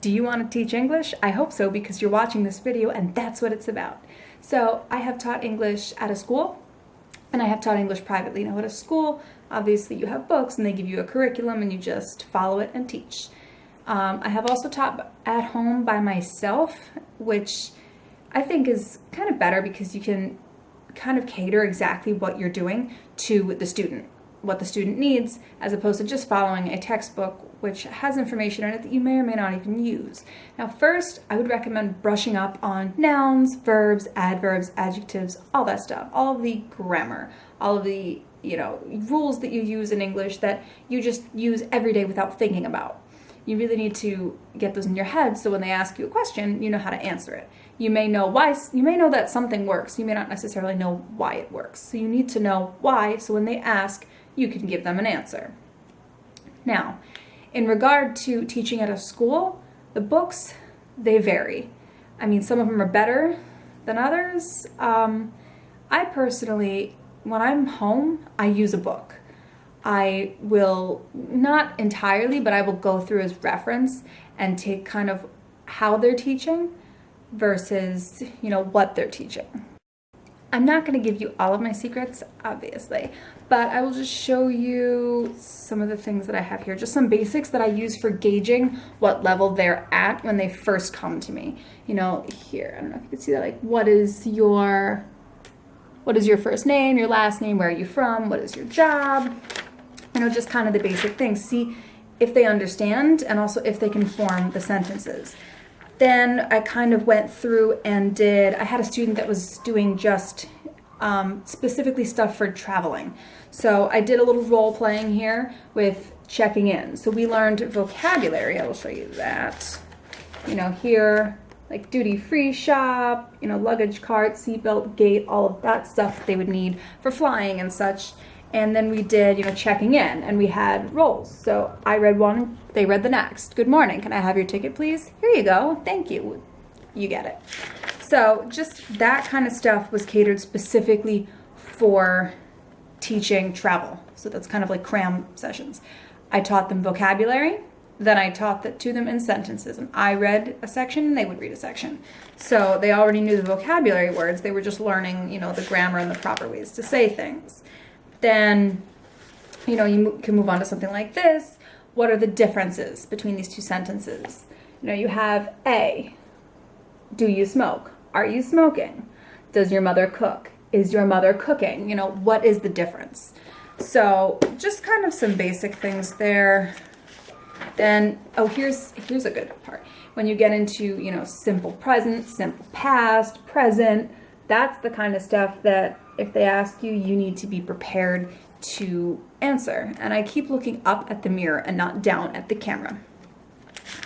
Do you want to teach English? I hope so, because you're watching this video and that's what it's about. So I have taught English at a school, and I have taught English privately. Now at a school, obviously you have books and they give you a curriculum and you just follow it and teach. I have also taught at home by myself, which I think is kind of better because you can kind of cater exactly what you're doing to the student, what the student needs, as opposed to just following a textbook which has information in it that you may or may not even use. Now first, I would recommend brushing up on nouns, verbs, adverbs, adjectives, all that stuff, all of the grammar, all of the rules that you use in English that you just use every day without thinking about. You really need to get those in your head so when they ask you a question, you know how to answer it. You may know that something works. You may not necessarily know why it works. So you need to know why, so when they ask, you can give them an answer. Now, in regard to teaching at a school, the books, they vary. I mean, some of them are better than others. I personally, when I'm home, I use a book. I will, not entirely, but I will go through as reference and take kind of how they're teaching versus, what they're teaching. I'm not going to give you all of my secrets, obviously, but I will just show you some of the things that I have here, just some basics that I use for gauging what level they're at when they first come to me. Here, I don't know if you can see that, like, what is your first name, your last name, where are you from, what is your job? Just kind of the basic things. See if they understand and also if they can form the sentences. Then I kind of went through and I had a student that was doing just specifically stuff for traveling. So I did a little role playing here with checking in. So we learned vocabulary. I will show you that. Here, like duty-free shop, luggage cart, seatbelt, gate, all of that stuff they would need for flying and such. And then we did, checking in, and we had roles. So I read one, they read the next. Good morning, can I have your ticket, please? Here you go, thank you. You get it. So just that kind of stuff was catered specifically for teaching travel. So that's kind of like cram sessions. I taught them vocabulary, then I taught that to them in sentences. And I read a section and they would read a section. So they already knew the vocabulary words. They were just learning, the grammar and the proper ways to say things. Then, you can move on to something like this. What are the differences between these two sentences? You have A, do you smoke? Are you smoking? Does your mother cook? Is your mother cooking? What is the difference? So just kind of some basic things there. Then, here's a good part. When you get into, simple present, simple past, present, that's the kind of stuff that if they ask you, you need to be prepared to answer. And I keep looking up at the mirror and not down at the camera.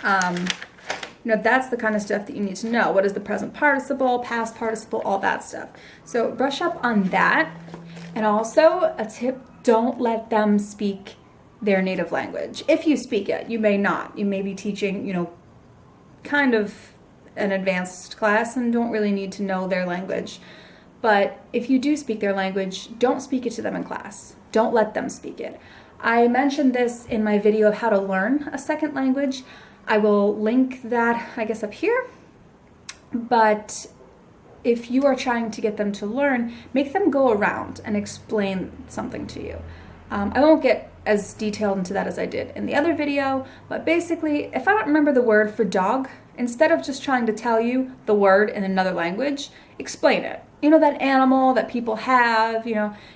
That's the kind of stuff that you need to know. What is the present participle, past participle, all that stuff. So brush up on that. And also a tip, don't let them speak their native language. If you speak it, you may not. You may be teaching, kind of an advanced class and don't really need to know their language. But if you do speak their language, don't speak it to them in class. Don't let them speak it. I mentioned this in my video of how to learn a second language. I will link that, I guess, up here. But if you are trying to get them to learn, make them go around and explain something to you. I won't get as detailed into that as I did in the other video, but basically, if I don't remember the word for dog, instead of just trying to tell you the word in another language, explain it. That animal that people have,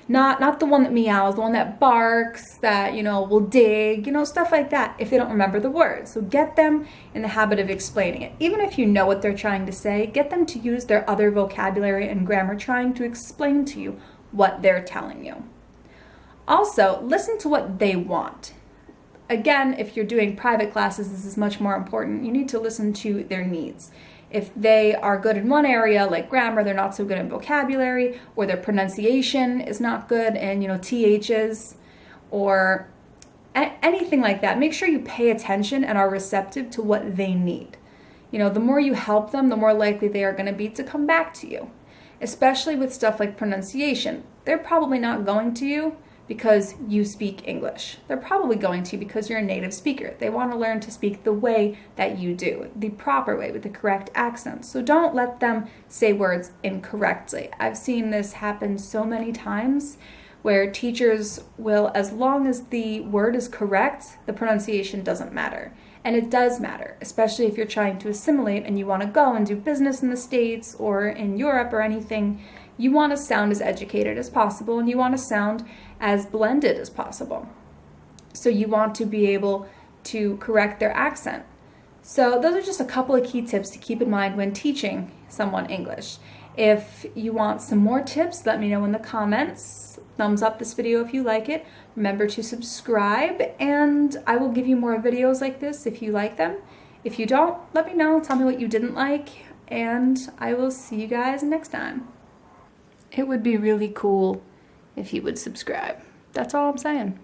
not the one that meows, the one that barks, that, will dig, stuff like that, if they don't remember the word. So get them in the habit of explaining it. Even if you know what they're trying to say, get them to use their other vocabulary and grammar trying to explain to you what they're telling you. Also, listen to what they want. Again, if you're doing private classes, this is much more important. You need to listen to their needs. If they are good in one area, like grammar, they're not so good in vocabulary, or their pronunciation is not good, and THs, or anything like that, make sure you pay attention and are receptive to what they need. The more you help them, the more likely they are going to be to come back to you, especially with stuff like pronunciation. They're probably not going to you because you speak English. They're probably going to because you're a native speaker. They want to learn to speak the way that you do, the proper way with the correct accent. So don't let them say words incorrectly. I've seen this happen so many times where teachers will, as long as the word is correct, the pronunciation doesn't matter. And it does matter, especially if you're trying to assimilate and you want to go and do business in the States or in Europe or anything. You want to sound as educated as possible, and you want to sound as blended as possible. So you want to be able to correct their accent. So those are just a couple of key tips to keep in mind when teaching someone English. If you want some more tips, let me know in the comments. Thumbs up this video if you like it. Remember to subscribe, and I will give you more videos like this if you like them. If you don't, let me know. Tell me what you didn't like, and I will see you guys next time. It would be really cool if you would subscribe. That's all I'm saying.